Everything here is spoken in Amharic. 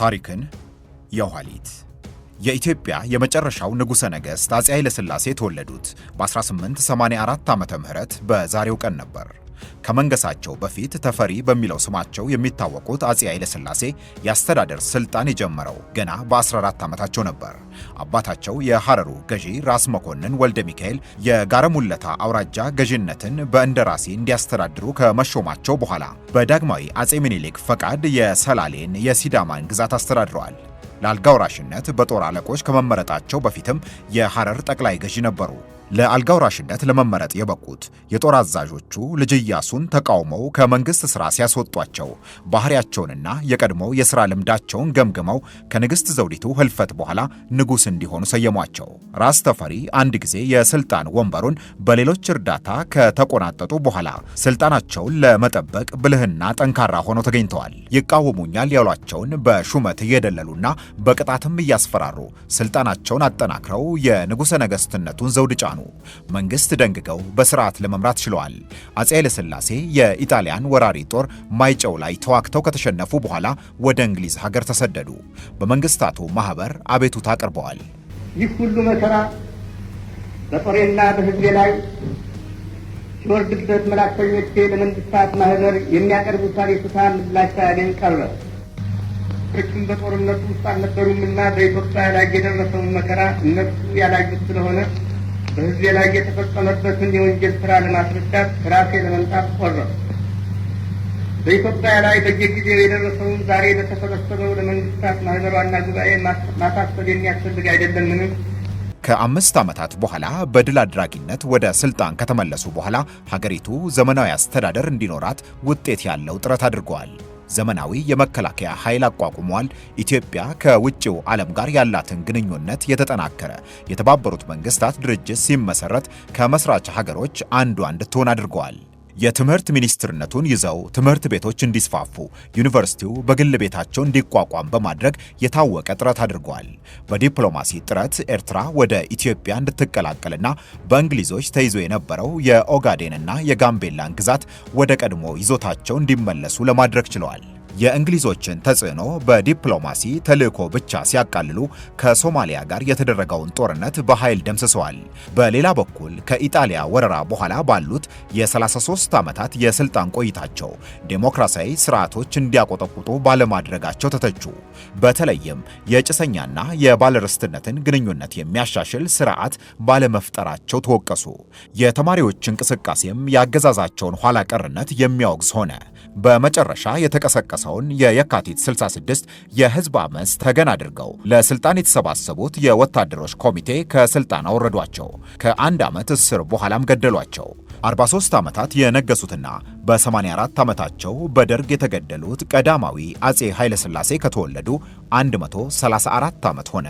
ታሪክን የኋሊት የኢትዮጵያ የመጨረሻው ንጉሠ ነገሥት አፄ ኃይለ ሥላሴ የተወለዱት በ1884 ዓመተ ምህረት በዛሬው ቀን ነበር። ከመንገሳቸው በፊት ተፈሪ በሚለው ስማቸው የሚታወቁት አፄ ኃይለ ሥላሴ የአስተዳደር ስልጣን የጀመረው ገና በ14 ዓመታቸው ነበር። አባታቸው የሐረሩ ገዢ ራስ መኮንን ወልደ ሚካኤል የጋረሙለታ አውራጃ ገዢነትን በእንደራሴ እንዲያስተዳድሩ ከመሾማቸው በኋላ በዳግማዊ አፄ ምኒልክ ፈቃድ የሰላሌን የሲዳማን ግዛት አስተዳድረዋል። ለአልጋ ወራሽነት በጦር አለቆች ከመመረጣቸው በፊትም የሐረር ጠቅላይ ገዢ ነበሩ። ለአልጋ ወራሽነት ለመመረጥ የበቁት የጦር አዛዦቹ ልጅ ኢያሱን ተቃውመው ከመንግስት ሥራ ሲያስወጧቸው ባህሪያቸውንና የቀድሞው የሥራ ልምዳቸውን ገምግመው ከንግሥት ዘውዲቱ ሕልፈት በኋላ ንጉሥ እንዲሆኑ ሰየሟቸው። ራስ ተፈሪ አንድ ጊዜ የሥልጣን ወንበሩን በሌሎች እርዳታ ከተቆናጠጡ በኋላ ሥልጣናቸውን ለመጠበቅ ብልህና ጠንካራ ሆነው ተገኝተዋል። ይቃወሙኛል ያሏቸውን በሹመት እየደለሉና በቅጣትም እያስፈራሩ ሥልጣናቸውን አጠናክረው የንጉሠ ነገሥትነቱን ዘውድ ጫኑ። መንግስት ደንግገው በስርዓት ለመምራት ችለዋል። አፄ ኃይለ ሥላሴ የኢጣሊያን ወራሪ ጦር ማይጨው ላይ ተዋግተው ከተሸነፉ በኋላ ወደ እንግሊዝ ሀገር ተሰደዱ። በመንግስታቱ ማህበር አቤቱታ አቅርበዋል። ይህ ሁሉ መከራ በጦሬና በሕዝቤ ላይ ሲወርድበት መላእክተኞቼ ለመንግስታት ማህበር የሚያቀርቡት አቤቱታ ምላሽ ሳያገኝ ቀረ። እርሱም በጦርነቱ ውስጥ አልነበሩምና በኢትዮጵያ ላይ የደረሰውን መከራ እነሱ ያላዩት ስለሆነ በሕዝቤ ላይ የተፈጸመበትን የወንጀል ሥራ ለማስረዳት ራሴ ለመምጣት ቆረጥኩ። በኢትዮጵያ ላይ በየጊዜው የደረሰውን ዛሬ ለተሰበሰበው ለመንግስታት ማህበር ዋና ጉባኤ ማሳሰብ የሚያስፈልግ አይደለምን? ከ5 ዓመታት በኋላ በድል አድራጊነት ወደ ስልጣን ከተመለሱ በኋላ ሀገሪቱ ዘመናዊ አስተዳደር እንዲኖራት ውጤት ያለው ጥረት አድርገዋል። ዘመናዊ የመከላከያ ኃይል አቋቁመዋል። ኢትዮጵያ ከውጭው ዓለም ጋር ያላትን ግንኙነት የተጠናከረ የተባበሩት መንግስታት ድርጅት ሲመሰረት ከመስራች ሀገሮች አንዷ እንድትሆን አድርገዋል። የትምህርት ሚኒስትርነቱን ይዘው ትምህርት ቤቶች እንዲስፋፉ፣ ዩኒቨርሲቲው በግል ቤታቸው እንዲቋቋም በማድረግ የታወቀ ጥረት አድርገዋል። በዲፕሎማሲ ጥረት ኤርትራ ወደ ኢትዮጵያ እንድትቀላቀልና በእንግሊዞች ተይዞ የነበረው የኦጋዴንና የጋምቤላን ግዛት ወደ ቀድሞ ይዞታቸው እንዲመለሱ ለማድረግ ችለዋል። የእንግሊዞችን ተጽዕኖ በዲፕሎማሲ ተልዕኮ ብቻ ሲያቃልሉ ከሶማሊያ ጋር የተደረገውን ጦርነት በኃይል ደምስሰዋል። በሌላ በኩል ከኢጣሊያ ወረራ በኋላ ባሉት የ33 ዓመታት የስልጣን ቆይታቸው ዴሞክራሲያዊ ስርዓቶች እንዲያቆጠቁጡ ባለማድረጋቸው ተተቹ። በተለይም የጭሰኛና የባለርስትነትን ግንኙነት የሚያሻሽል ስርዓት ባለመፍጠራቸው ተወቀሱ። የተማሪዎች እንቅስቃሴም ያገዛዛቸውን ኋላ ቀርነት የሚያወግዝ ሆነ። በመጨረሻ የተቀሰቀሰውን የየካቲት 66 የህዝብ አመፅ ተገን አድርገው ለስልጣን የተሰባሰቡት የወታደሮች ኮሚቴ ከስልጣን አወረዷቸው። ከ1 ዓመት እስር በኋላም ገደሏቸው። 43 ዓመታት የነገሱትና በ84 ዓመታቸው በደርግ የተገደሉት ቀዳማዊ አፄ ኃይለ ሥላሴ ከተወለዱ 134 ዓመት ሆነ።